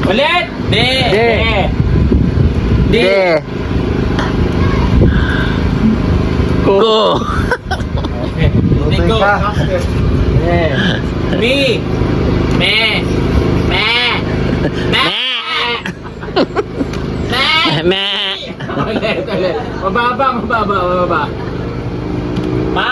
Ulit. D. D. Ko. Okay. Nico. Mi. Me. Ulit. Mababa. Ma.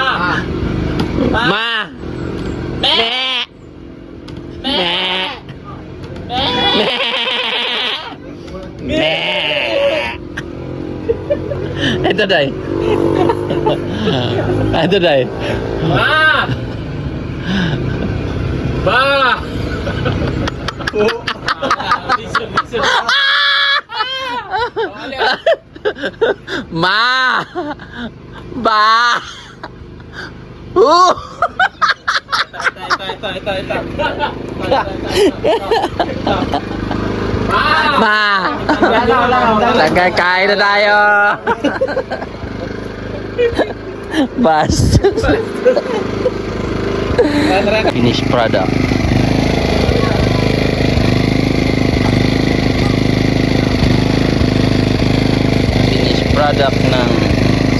Ito day. Ito day. Ma. Ba. Listen. Ma. Ba. Ma. Nagkakain na tayo. Bas. Finished product. Finished product ng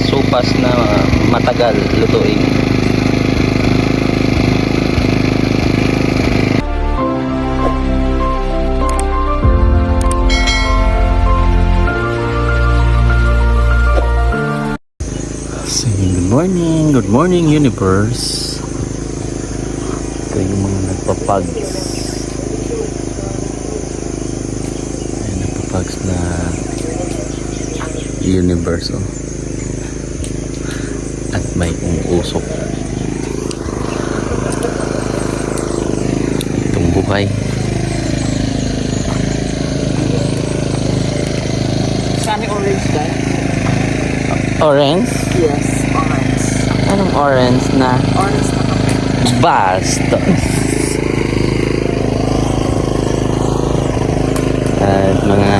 supas na matagal lutuin. Good morning universe. Ito yung mga nagpapags. Ayan, nagpapags na universe, oh. At may umuusok. Itong buhay. Saan yung orange dahil? Orange? Yes, orange. Anong orange na? Orange na kape. Bastos. At mga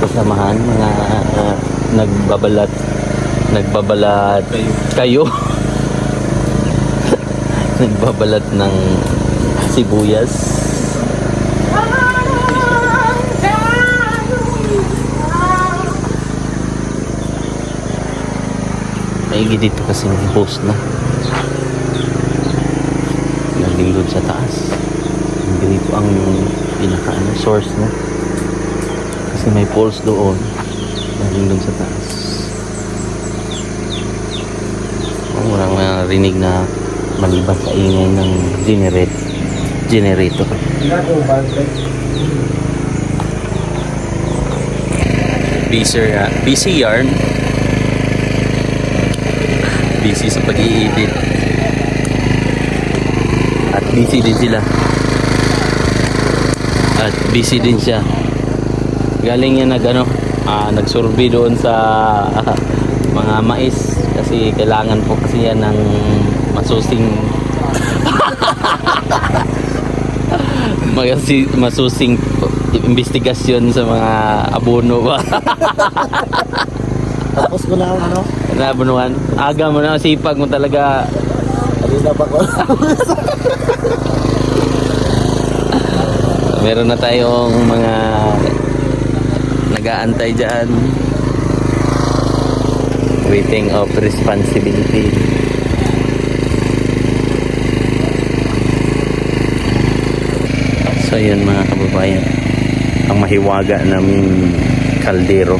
kasamahan, mga nagbabalat kayo. Nagbabalat ng sibuyas. Maigi dito kasi may post na naglingkod sa taas. Dito ang pinaka source na kasi may poles doon naglingkod sa taas. Walang narinig na maliban sa ingay ng generator. Busy yarn. Busy sa pag-iibit at busy din sila at busy din siya. Galing niya nagsurvey doon sa mga mais kasi kailangan po kasi yan ng masusing investigasyon sa mga abono ba. Tapos ko na Nabunuan. Aga mo na, sipag mo talaga. Kanina pa ko. Meron na tayong mga nag-aantay dyan. Waiting of responsibility. So yun mga kababayan, ang mahiwaga naming kaldero.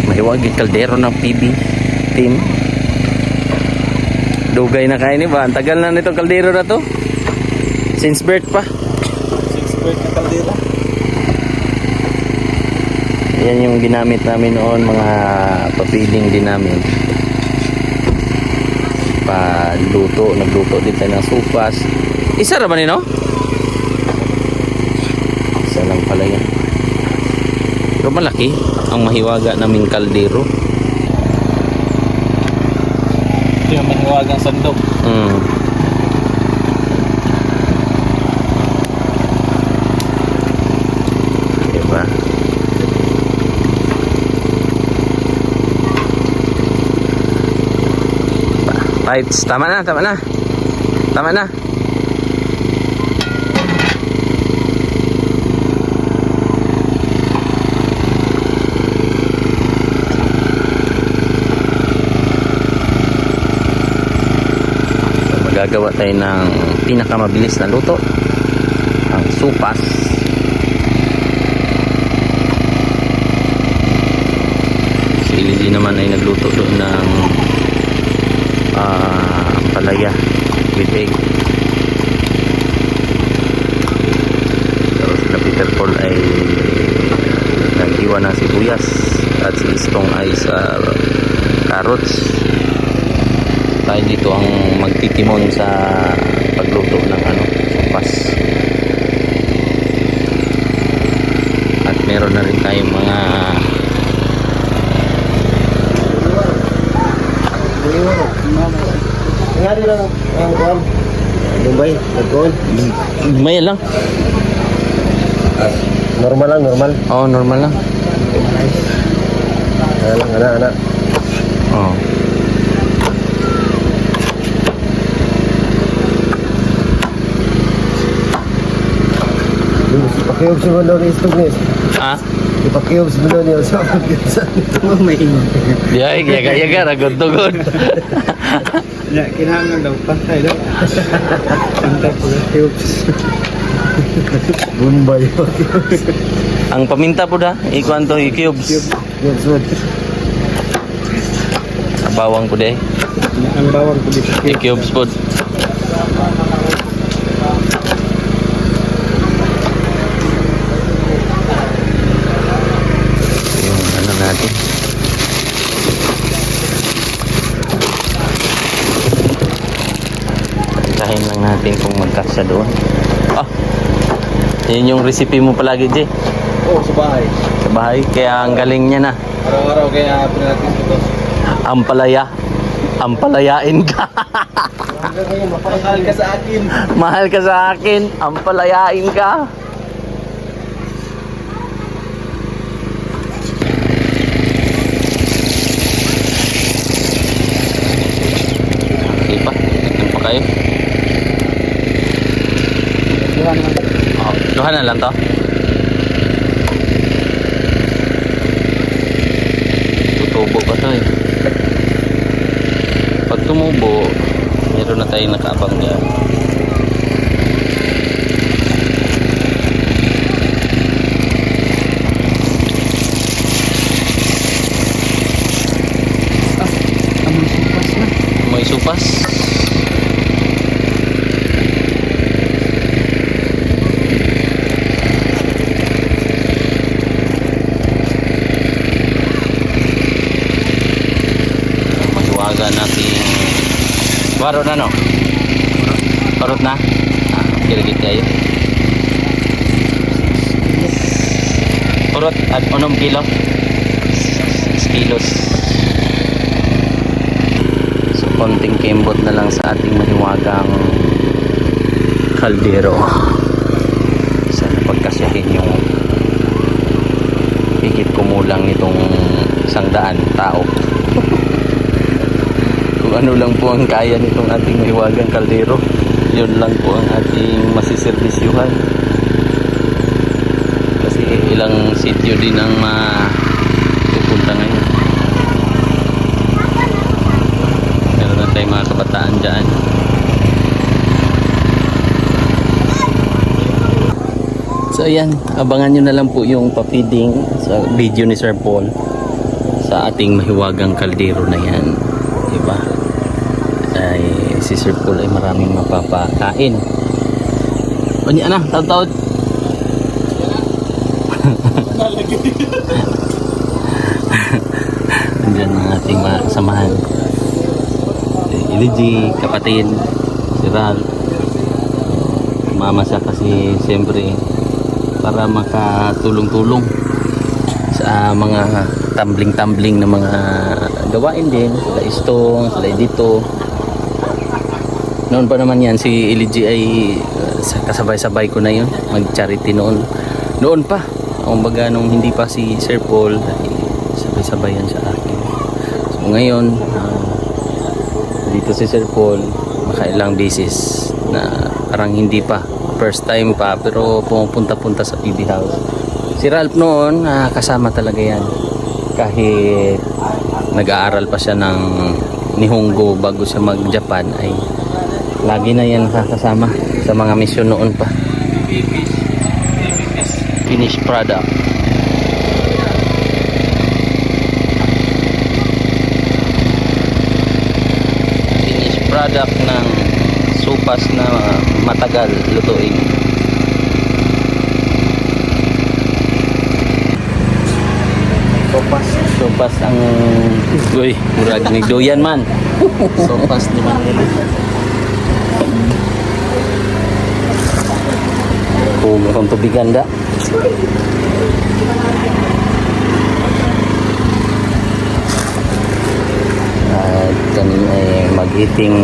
Mahiwag yung kaldero ng PB team. Dugay na kain ba? Ang tagal na nitong kaldero na to. Since birth pa. Since birth na kaldero. Yan yung ginamit namin noon, mga papiling din namin. Nagluto din tayo ng supas. Isa ra ba nino? Isa lang pala yan. Pero malaki ang mahiwaga naming kaldero. Ito yung mahiwagang sandok. Diba? Pipes, tama na. gagawa tayo ng pinakamabilis na luto, ang supas. Si Lily naman ay nagluto doon ng ampalaya with egg. Tapos na Peter Paul ay nag-iwan ng sibuyas at si Istong ay sa carrots. Tayo dito ang magtitimon sa pagluto ng supas. At meron na rin tayong mga Ngari lang ang kuwan. Dubai, nagkuhan. may lang. Normal lang, normal. Oh, normal lang. Ano lang, anak. Oh. Ipakiyog sa mga ni Istog ni. Ah, Ipakiyog sa mga niya sa pagkisa. May ingon. diay yaga ragod tugod. Ya, kinahanglan daw, pantay daw. Pantay pagkiyog. Bombay. Ang paminta po da, ikuan to i-cubes. Yes, sir. Bawang po de, Ang bawang ko dito. i-cubes po. Yung natin. Tahin lang natin kung magkasya doon. Ah, yun yung recipe mo palagi, Jay. Oo, sa bahay. Sa bahay, kaya ang galing niya na. Araw-araw kaya hapon natin ito. Ampalaya. Ampalayain ka. Mahal ka sa akin. Mahal ka sa akin. Ampalayain ka. Okay pa. Tignan pa kayo. Oh, duha na lang to. Tutubo pa to eh. Pag tumubo, meron na tayong nakaabang dyan. May supas. Mahiwaga natin. Barot na no? Barot na? Kira-kira kayo. Barot at 6 kilo? 6 kilos. So konting kembot na lang sa ating mahiwagang kaldero. Sana pagkasyahin yung higit kumulang itong 100 tao. Kung ano lang po ang kaya nitong ating mahiwagang kaldero, yun lang po ang ating masiservisyuhan. Kasi ilang sityo din ang pupunta ngayon. Meron na tayong mga kabataan dyan. So ayan, abangan nyo na lang po yung pa-feeding sa video ni Sir Paul sa ating mahiwagang kaldero na yan. Diba? Ay, si Sir Paul ay maraming mapapakain. O niya na, taod-taod. Andyan ang ating mga kasamahan. Si Iliji, kapatid, si Ral. Mama siya kasi siyempre para makatulong-tulong sa mga tumbling-tumbling na mga gawain din. Sila Istong, sila dito. Noon pa naman yan, si Iliji ay kasabay-sabay ko na yun. Mag-charity noon. Noon pa. Kumbaga nung hindi pa si Sir Paul, ay sabay-sabay yan sa akin. So ngayon, dito si Sir Paul, makailang beses na parang hindi pa. First time pa, pero pumupunta-punta sa PB House. Si Ralph noon, kasama talaga yan. Kahit nag-aaral pa siya ng Nihongo bago siya mag-Japan, ay Lagi na yan kasama sa mga misyon noon pa. Finished product. Finished product ng supas na matagal lutuin. Sopas ang uy, murag nigdoyan man. Sopas ni Manila. Kung akong tubigan da. At kami ay mag-eating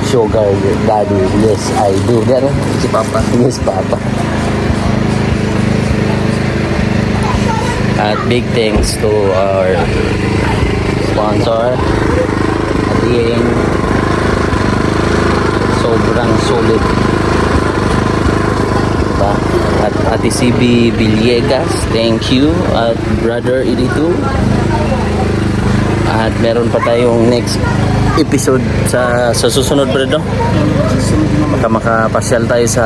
sugar daddy. Yes, I do. Pero si Papa. Yes, Papa. At big thanks to our sponsor. At yung sobrang solid. Diba? At Ate CB Villegas, thank you. At Brother Edito. At meron pa tayong next episode sa susunod, brother. Makapasyal tayo sa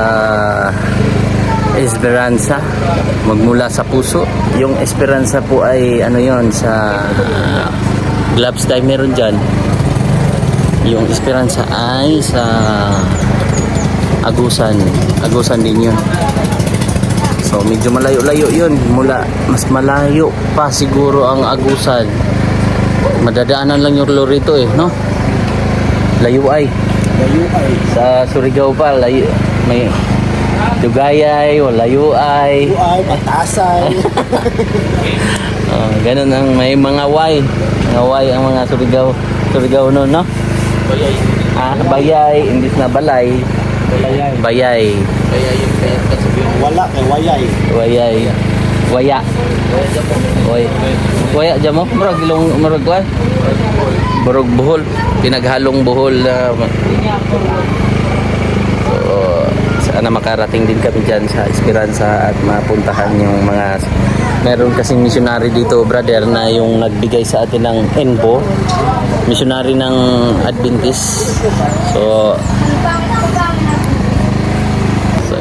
Esperanza, magmula sa puso. Yung Esperanza po ay ano yon sa Gloves tayo meron dyan. Yung Esperanza ay sa Agusan din yun. So medyo malayo-layo yun. Mas malayo pa siguro ang Agusan. Madadaanan lang yung Lorito no? Layuay. Sa Surigao pa, may Dugayay o Layuay. Patasay. Ganun ang may mga Y. Mga Y ang mga Surigao noon, no? Bayay, imbis na balay. Bayay. Wala kay wayay. Wayay. Waya. Waya jamo, murag wan. Murag buhol, pinaghalong buhol na sana makarating din kami dyan sa Esperanza at mapuntahan yung mga meron kasing missionary dito, brother, na yung nagbigay sa atin ng ENBO, missionary ng Adventist. So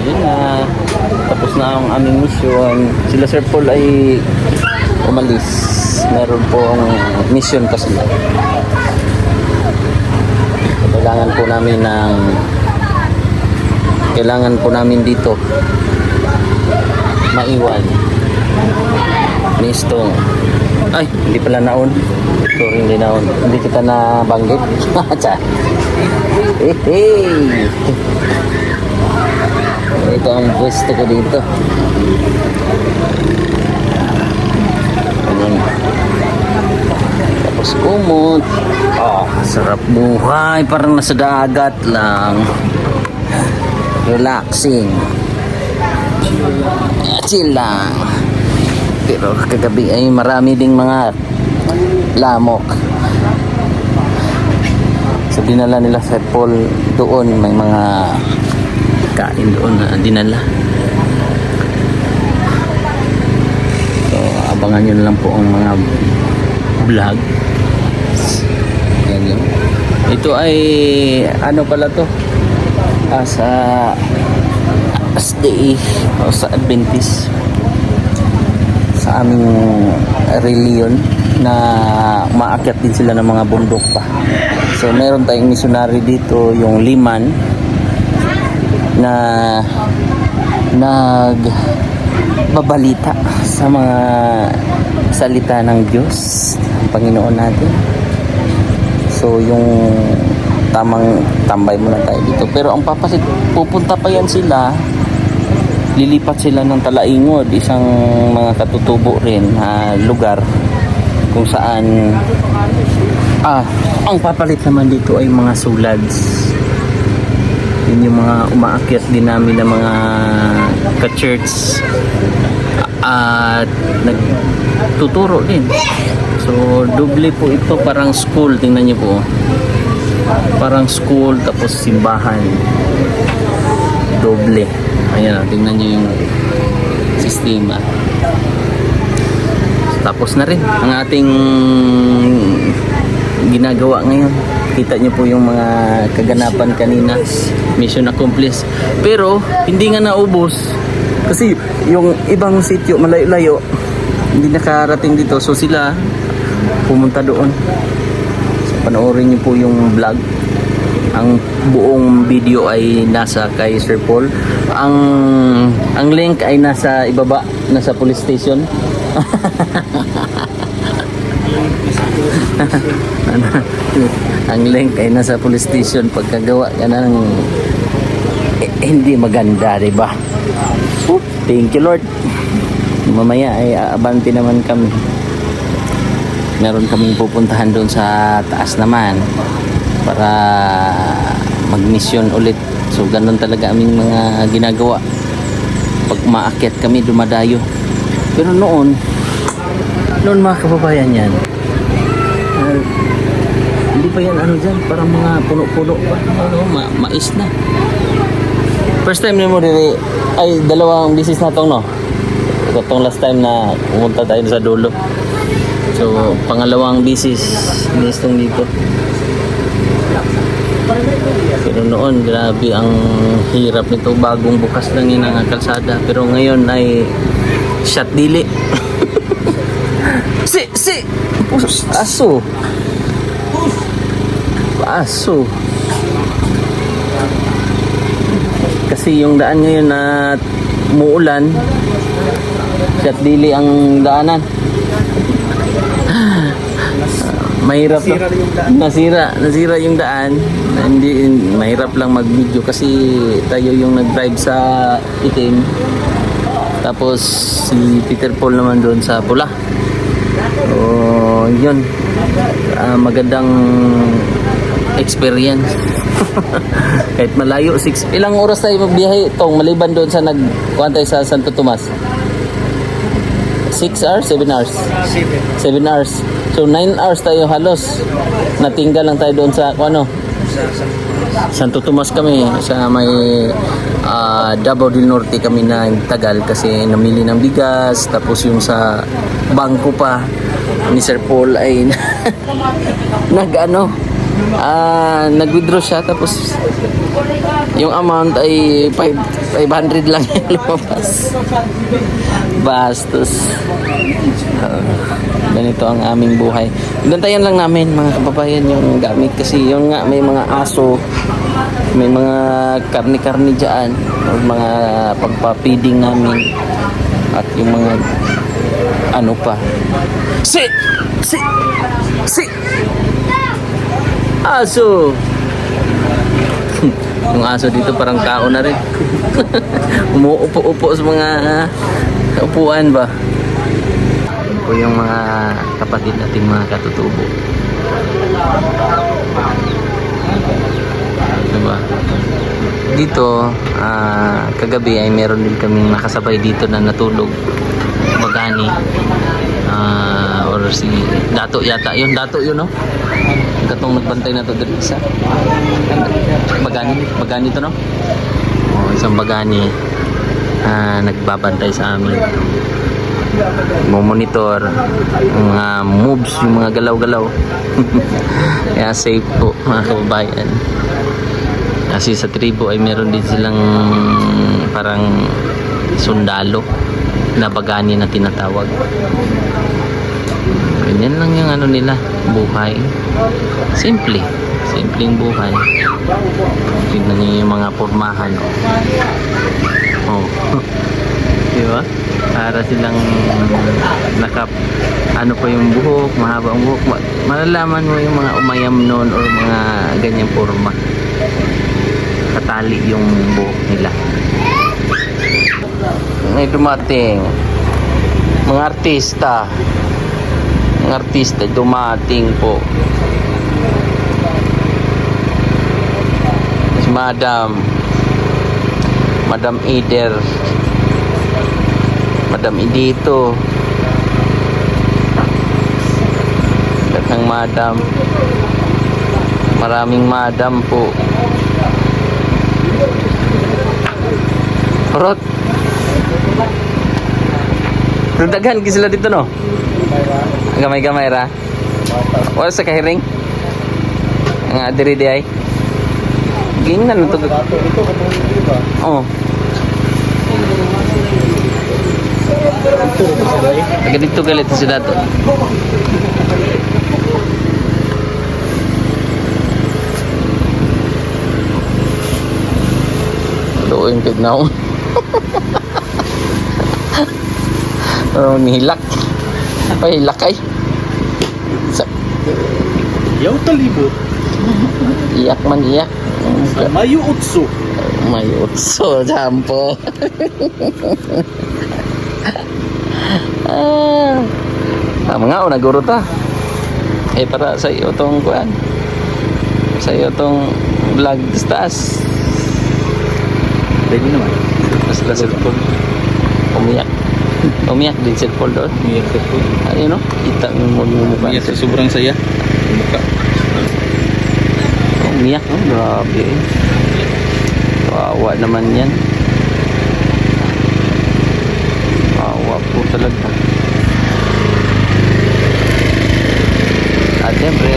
yun na, tapos na ang aming mission. Sila Sir Paul ay umalis, meron po ang mission kasi kailangan po namin dito maiwan ni Stong. Ay, hindi pala naon. Sorry, hindi naon. Hindi kita na banggit. Ito ang pwesto ko dito. Ayan. Tapos kumot. Sarap buhay. Parang nasa dagat lang. Relaxing. Chill lang. Pero kagabi ay marami ding mga lamok. So dinala nila sa Paul doon, may mga kain doon na dinala. So abangan nyo na lang po ang mga vlog. Yan yun. Ito ay ano pala to? Sa SDA o sa Adventist sa aming reliyon na umaakyat din sila ng mga bundok pa. So meron tayong missionary dito, yung Liman, na nagbabalita sa mga salita ng Diyos, ang Panginoon natin. So yung tamang tambay muna tayo dito. Pero ang papasit, pupunta pa yan sila, lilipat sila ng Talaingod, isang mga katutubo rin na lugar kung saan ang papalit naman dito ay mga sulads. Yun yung mga umaakyat din namin ng mga ka-church at nagtuturo din. So doble po ito, parang school, tingnan niyo po. Parang school tapos simbahan. Doble. Ayan, tingnan niyo yung sistema. Tapos na rin ang ating ginagawa ngayon. Kita niyo po yung mga kaganapan kanina. Mission accomplished. Pero hindi nga naubos kasi yung ibang sitio malayo-layo hindi nakarating dito, so sila pumunta doon. So panoorin niyo po yung vlog. Ang buong video ay nasa kay Sir Paul. Ang link ay nasa ibaba, nasa police station. Ang link ay nasa police station. Pagkagawa ka na ng hindi maganda, diba? Thank you, Lord. Mamaya ay aabanti naman kami. Meron kaming pupuntahan doon sa taas naman para mag-mission ulit. So ganun talaga aming mga ginagawa pag maakyat kami, dumadayo. Pero noon mga kababayan, yan hindi pa yan ano dyan, parang mga puno-puno pa, ano, mais na. First time ni mo diri ay dalawang bisis na tong, no? Itong last time na pumunta tayo sa dulo. So pangalawang bisis nistong dito. Pero noon, grabe ang hirap nito. Bagong bukas lang yun ang kalsada. Pero ngayon ay shot dili. Aso. Aso. Kasi yung daan ngayon na muulan, shot dili ang daanan. Mahirap nasira yung daan. Hindi, mahirap lang mag-video kasi tayo yung nag-drive sa itim, tapos si Peter Paul naman doon sa pula. So yun, magandang experience. Kahit malayo, ilang oras tayo magbiyahe tong maliban doon sa nagkuhan tayo sa Santo Tomas? 6 hours? 7 hours? 7 hours. So 9 hours tayo halos. Natinggal lang tayo doon sa ano? Santo Tomas kami. Sa may Davao del Norte kami na tagal kasi namili ng bigas. Tapos yung sa bangko pa ni Sir Paul ay nag-withdraw siya, tapos yung amount ay 500 lang yung lumabas. Bastos. Ganito ang aming buhay. Gantayan lang namin mga kababayan yung gamit kasi yung nga may mga aso, may mga karni-karni dyan, or mga pagpapiding namin, at yung mga ano pa. Aso. Yung aso dito parang tao na rin. Umuupo-upo sa mga upuan ba. O yung mga kapatid nating mga katutubo. Diba? Dito, kagabi ay meron din kaming nakasabay dito na natulog. Bagani. Or si Dato yata. Yun, Dato yun, no? Katong nagbantay na to dito isa. Bagani to, no? O, isang bagani nagbabantay sa amin. Monitor yung mga moves, yung mga galaw-galaw. Kaya safe po mga kababayan. Kasi sa tribo ay meron din silang parang sundalo na bagani na tinatawag. Ganyan lang yung ano nila, buhay. Simpleng buhay. Tignan niyo yung mga pormahan. Oh. Diba? Para silang ano pa yung buhok, mahaba ang buhok. Malalaman mo yung mga umayam noon or mga ganyang porma. Katali yung buhok nila. May dumating mga artista. Mga artista dumating po. Si Madam Eder, Madam Idito, daghang madam, maraming madam po. Rot. Daghan ki sila dito, no? Gamay-gamay ra. Wala sa kahiring. Nga diri di ay. Gingnan na to. Ito, kapag ba? Oh. Agad dito galit si Dato. Doon kit na ako. Oh, nihilak. Ay, hilak ay. Yaw talibot. Iyak man iyak. Mayu utso. May utso, jampo. Mga o, naguro ta. Para sa iyo tong kuan. Sa iyo tong vlog stas. Pwede naman. Mas la cellphone. Umiyak. Umiyak din cellphone doon. Umiyak ka po. Ayun no? Kita mo yung mukha. Umiyak sa sobrang saya. Mukha. Umiyak, oh, grabe. Kawawa naman yan. Kawawa po talaga. At syempre,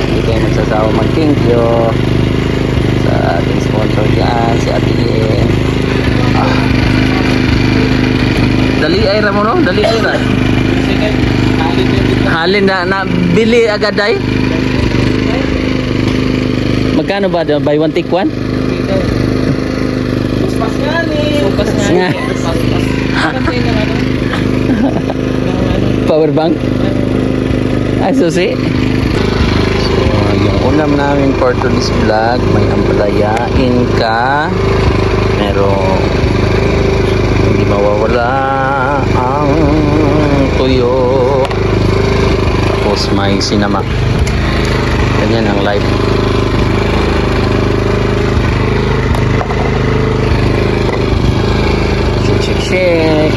hindi tayo magsasawa mag-thank you sa ating sponsor dyan, si Ate Ian. Dali ay ramo no? Dali ay ra. Halin na bili agad ay. Magkano ba? Buy one take one? Pas nga ni. Pas nga. Power bank? Ay, susi. So, yung unam namin for today's vlog, may ampalayain ka. Pero, hindi mawawala ang tuyo. Tapos may sinamak. Ganyan ang life. Shake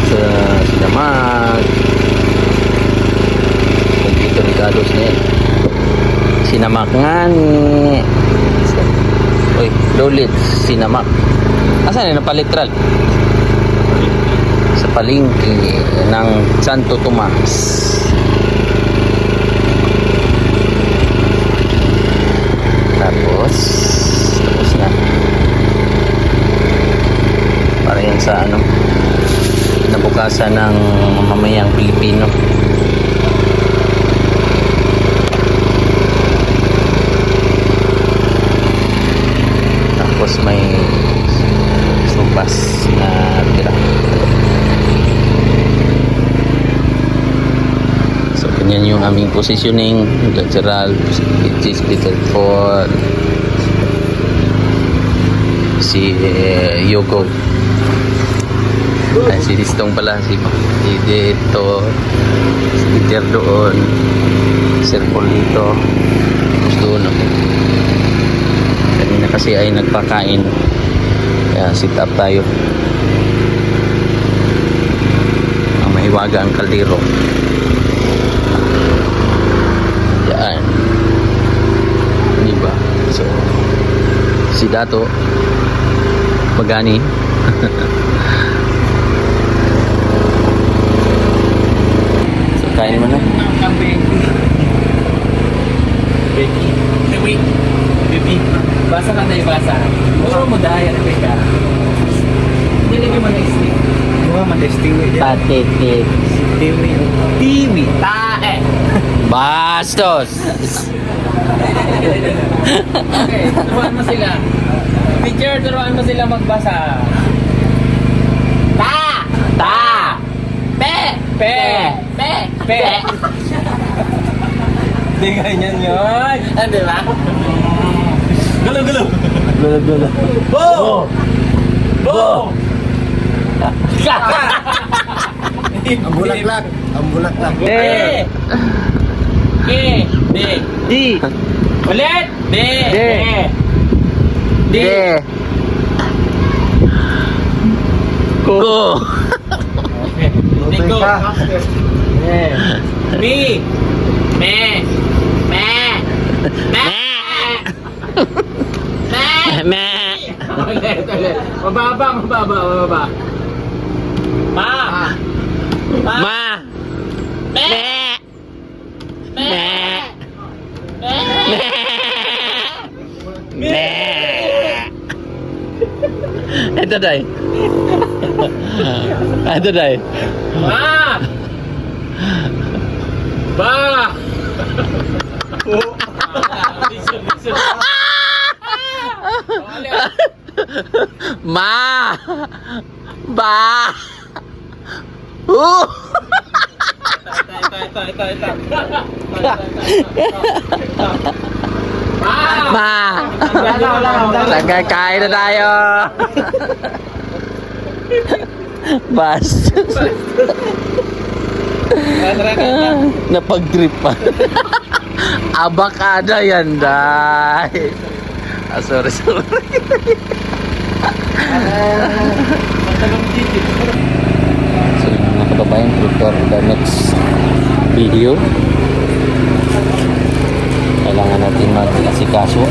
sa sinamak. Kompleto regalos niya. Sinamak nga ni. Uy, lolit sinamak. Asan na palitral? Sa palengke ng Santo Tomas. Tapos na. Para yan sa ano, kinabukasan ng mamamayang Pilipino. Tapos may supas na tira. So ganyan yung aming positioning lateral, which is Peter for si Yogo. Ay, si Distong pala, si dito, si Peter doon, Sir Paul dito, tapos doon ako. Kanina kasi ay nagpakain, kaya sit up tayo. Ang mahiwaga ang kaldero. Yan. Diba? So, si Dato, magani. Kain mo na. Becky. Wait. Baby. Basa ka tayo basa. Puro mo dahil Rebecca. Hindi mo na-stick. Mga ma-testing mo. Patitik. Tiwi. Tiwi. Tae. Bastos! Okay. Turuan mo sila. Teacher, turuan mo sila magbasa. Ta. Ta. Pe. Pe. Pe. Pe. Hindi ganyan yun. Ah, di ba? Gulo, gulo. Gulo, gulo. Bo! Bo! Ang bulaklak. Ang bulaklak. De! Ke! De! Di! Ulit! De! De! De! Ko! Okay. Nico! Mi! Me! Me! Me! Me! Me! Ulit, ulit. Mababa, mababa, mababa. Ma! Ma! Me! Me! Me! Ito day. Ito day. Ba! Ba! Listen. Ma! Ba! Ma! Nagkakain na tayo! Bas! Napag-trip pa. Abakada yan, day. Ah, sorry. So yung mga kababayan, for the next video, kailangan natin mag-asikaso.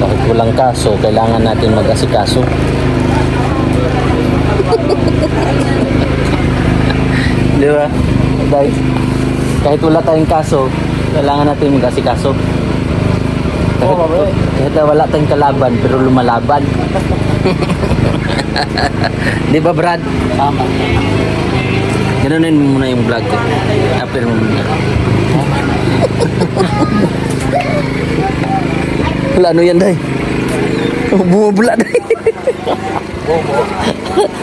Bakit walang kaso, kailangan natin mag-asikaso. Di ba? Dahil kahit wala tayong kaso, kailangan natin mag-asikaso. Kahit wala tayong kalaban, pero lumalaban. Di ba, Brad? Tama. Ganunin mo muna yung vlog ko. Upload mo muna. Wala, ano yan, day? Bumubula, day.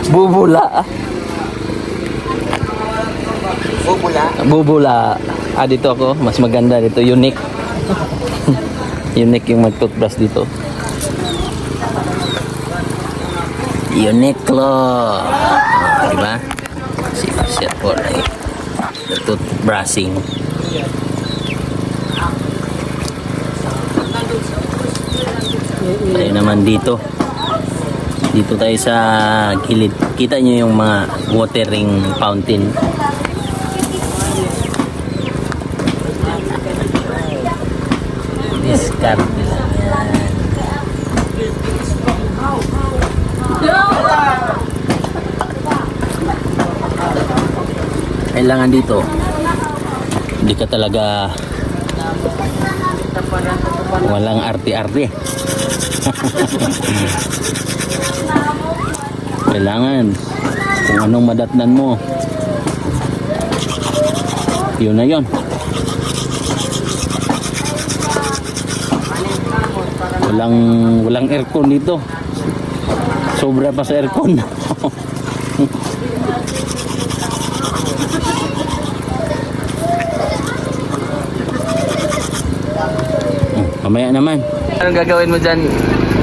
Bubula. Bubula. Bubula. Ah, dito ako. Mas maganda dito. Unique. Unique yung mag-toothbrush dito. Uniqlo. Diba? Set for the toothbrushing. Tayo naman dito. Dito tayo sa gilid. Kita nyo yung mga watering fountain. Discard lang yan. Kailangan dito, hindi ka talaga walang arte-arte. Kailangan kung anong madatnan mo, yun na yun. Walang aircon dito. Sobra pa sa aircon. Mamaya naman. Anong gagawin mo dyan,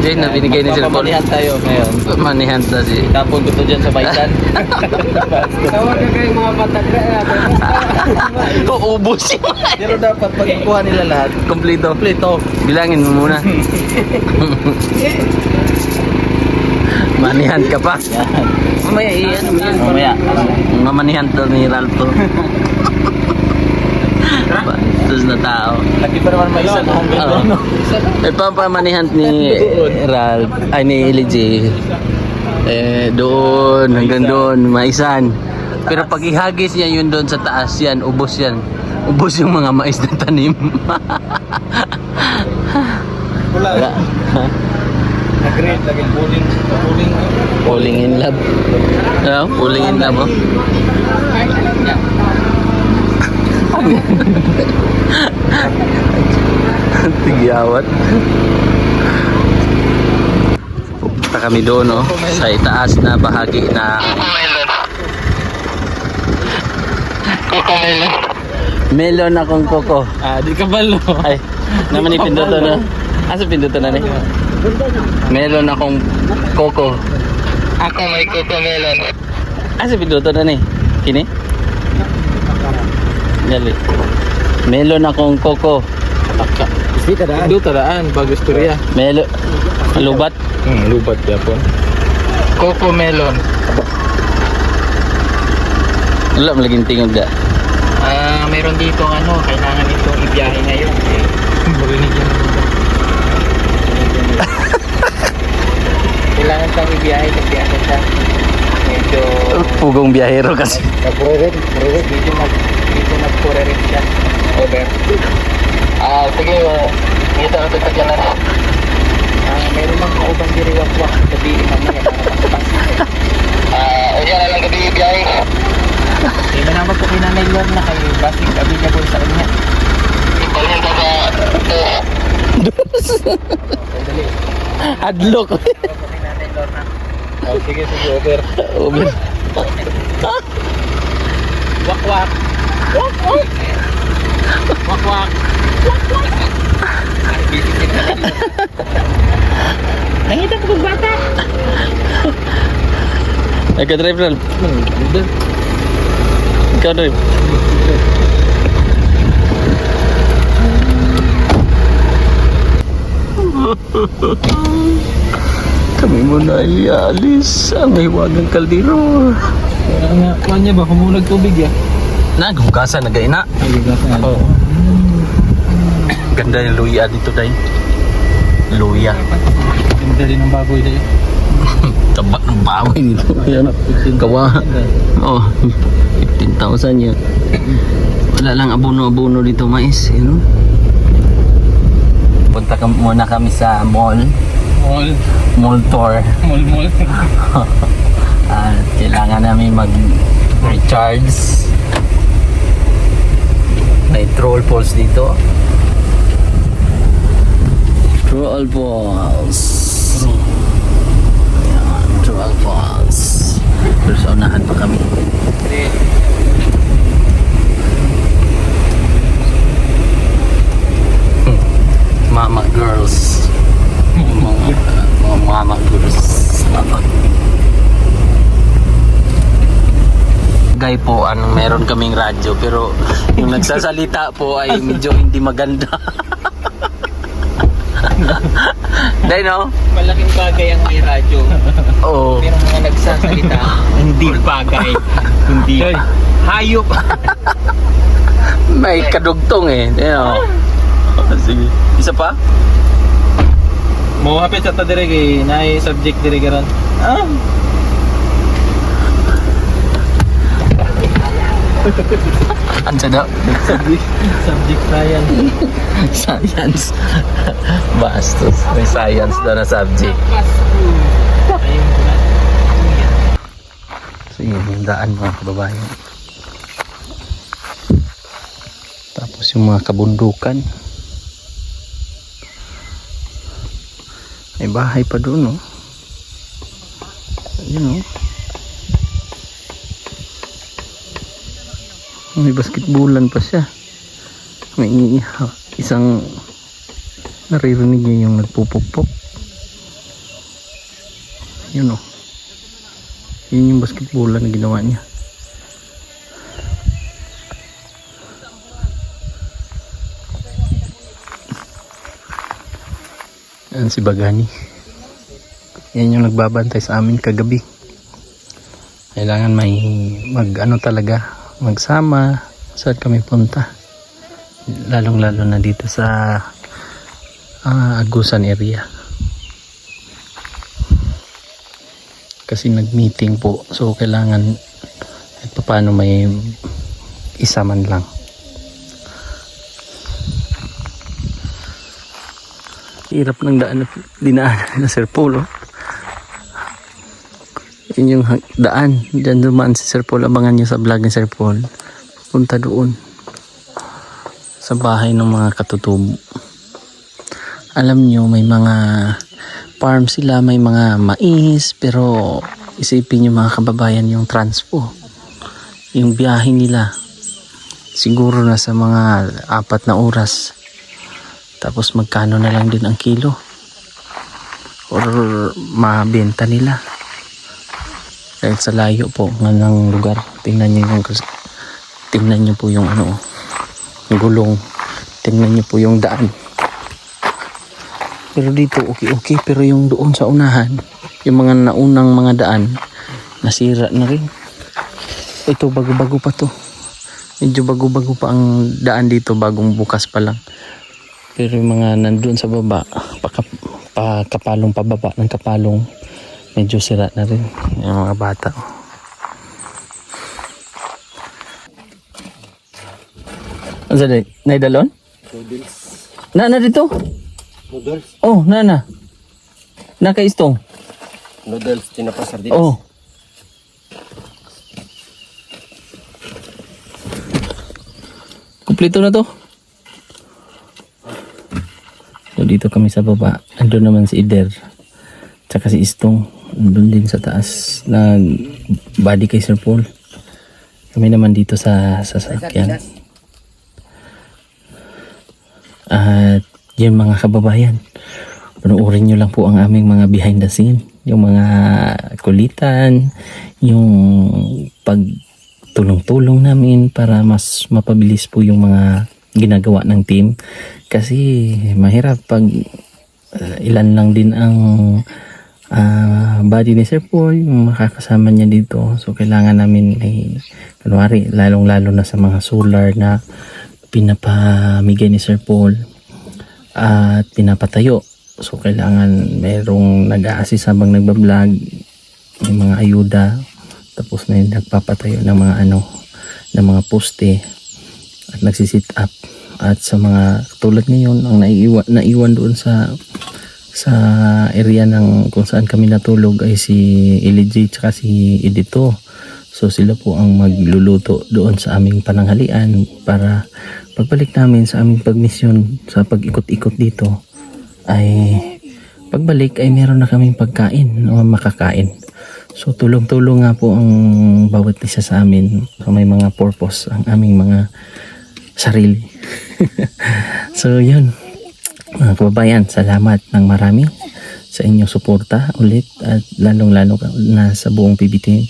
Jane, na binigay ni Sir Paul? Pamanihan tayo ngayon. Manihan na si... Tapon ko to dyan sa baitan. Tawag ka kayo mga patagra. Ubus yun. Pero dapat pagkukuha nila lahat. Kompleto. Bilangin mo muna. Manihan ka pa. Mamaya, ano mo yan? Mamaya. Mamanihan to ni Ralph. Bastos na tao. Lagi pa naman may isa kong Oo. Pamanihan ni Ralph, ay ni LG. Doon, hanggang doon, maisan. Pero pag ihagis niya yun doon sa taas yan, ubos yan. Ubos yung mga mais na tanim. Wala. Nag-grade lagi pulling. Falling in love. Falling in love, oh. Tigyawat. Pupunta kami doon, oh, sa itaas na bahagi na melon akong koko. Di ka balo. Ay, naman ipinduto na. Asa pinduto na ni? Melon akong koko. Ako may coco melon. Asa pinduto na ni? Kini? Dali. Melon akong koko. Hindi tadaan. Hindi tadaan. Bago istorya. Melon. Lubat. Lubat ya po. Coco melon. Wala malaging tingog da. Meron dito kailangan itong ibiyahe ngayon. Marinig yan. Kailangan kang ibiyahe siya. Medyo Pugong biyahero kasi. medyo nag-pureret siya. Over. Sige, dito na pagkakyan na. Meron lang kaubang diriwag-wak. Gabi, mamaya. Yan na lang gabi biyahe. Hindi na naman po kinanay Lorna kayo. Basig available sa kanya. Kanya ba ba? Dali. Adlock. Kinanay Lorna. Oh, sige, over. Over. Wak-wak. Wak-wak. Wak-wak. Wak-wak. Nangita ko bata. Nagka-drive Ralph. Ikaw drive. Kami muna ialis ang hiwagang kaldero. Kanya ba? Kumulag tubig ya? Naghugasan, nagaina. Ay, gasa. Oo. Ganda yung luya dito tayo. Luya. Ganda rin ng baboy tayo. Taba ng bawi nito. Yan. Kawa. Oh, 15,000 yun. Wala lang abono-abono dito mais. You know? Punta muna kami sa mall. Mall tour. Mall. Kailangan namin mag-recharge. May troll falls dito. Troll falls. Ayan, troll falls. Pero sa unahan pa kami. Mama girls. Mga mama girls. Guy po, meron kaming radyo pero yung nagsasalita po ay medyo hindi maganda. Dahil no? Malaking bagay ang may radyo. Oo. Pero mga nagsasalita, hindi bagay. Hindi. Hayop. May kadugtong eh. Dahil sige. Isa pa? Mo hapit sa ta dire kay naay subject dire karon. Ansa daw? Subject science. Science. Bastos. May science daw na subject. Ayun ko na. So yun yung daan mga kababayan. Tapos yung mga kabundukan. May bahay pa doon, no? Ayun, no? May basketballan pa siya. May isang naririnig niya yung nagpupukpok. Yun, no? Yun yung basketballan na ginawa niya. Yan si Bagani. Yan yung nagbabantay sa amin kagabi. Kailangan may talaga, magsama saan kami punta. Lalong lalo na dito sa Agusan area. Kasi nag-meeting po. So kailangan paano may isa man lang. Hirap ng daan na dinaanan na Sir Paul. Yun yung daan. Diyan dumaan si Sir Paul. Abangan nyo sa vlog ni Sir Paul. Punta doon. Sa bahay ng mga katutubo. Alam nyo may mga farm sila. May mga mais. Pero isipin nyo mga kababayan yung transpo. Yung biyahe nila. Siguro na sa mga 4 na oras. Tapos magkano na lang din ang kilo or mabenta nila dahil sa layo po ng lugar. Tingnan nyo po yung yung gulong, tingnan nyo po yung daan. Pero dito okay pero yung doon sa unahan, yung mga naunang mga daan nasira na rin. Ito bago-bago pa to, medyo bago-bago pa ang daan dito, bagong bukas pa lang. Pero yung mga nandun sa baba, kapalong pababa ng kapalong, medyo sira na rin yung mga bata. Ano sa day? Naidalon? Na dito? Noodles. Oh, na. Nakaistong. Noodles, tinapa sardinas. Oh. Kumpleto na to. So dito kami sa baba. Andun naman si Ider. Tsaka si Istong. Andun din sa taas. Body kay Sir Paul. Kami naman dito sa sasakyan. At yun mga kababayan. Panoorin nyo lang po ang aming mga behind the scene. Yung mga kulitan. Yung pagtulong-tulong namin para mas mapabilis po yung mga ginagawa ng team. Kasi mahirap pag ilan lang din ang body ni Sir Paul, yung makakasama niya dito. So kailangan namin ay kunwari lalong-lalo na sa mga solar na pinapamigay ni Sir Paul at pinapatayo. So kailangan merong nag-a-assist habang nagbablog, may mga ayuda, tapos may nagpapatayo ng mga ng mga poste at nagsisit up. At sa mga tulad ngayon ang naiwan doon sa area ng kung saan kami natulog ay si Elijah at si Edito. So sila po ang magluluto doon sa aming pananghalian para pagbalik namin sa aming pagmisyon sa pag-ikot-ikot dito ay pagbalik ay meron na kaming pagkain o makakain. So tulong-tulong nga po ang bawat isa sa amin. So may mga purpose ang aming mga sarili. So yun mga kababayan, salamat ng marami sa inyong suporta ulit at lalong-lalo na sa buong PB team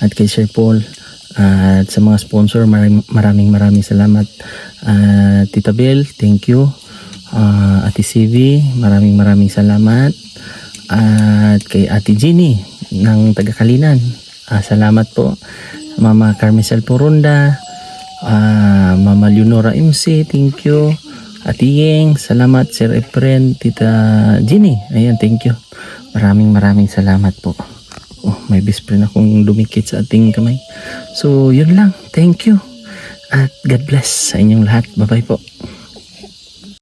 at kay Sir Paul at sa mga sponsor maraming salamat. Tita Bel, thank you. Ate CV, maraming salamat. At kay Ate Ginny ng Tagakalinan, salamat po. Mama Carmesel Poronda, Mama Leonora MC, thank you. Ate Yeng, salamat. Sir Efren, Tita Ginny, ayan, thank you. Maraming salamat po. Oh, may best friend akong dumikit sa ating kamay. So yun lang, thank you at God bless sa inyong lahat. Bye bye po.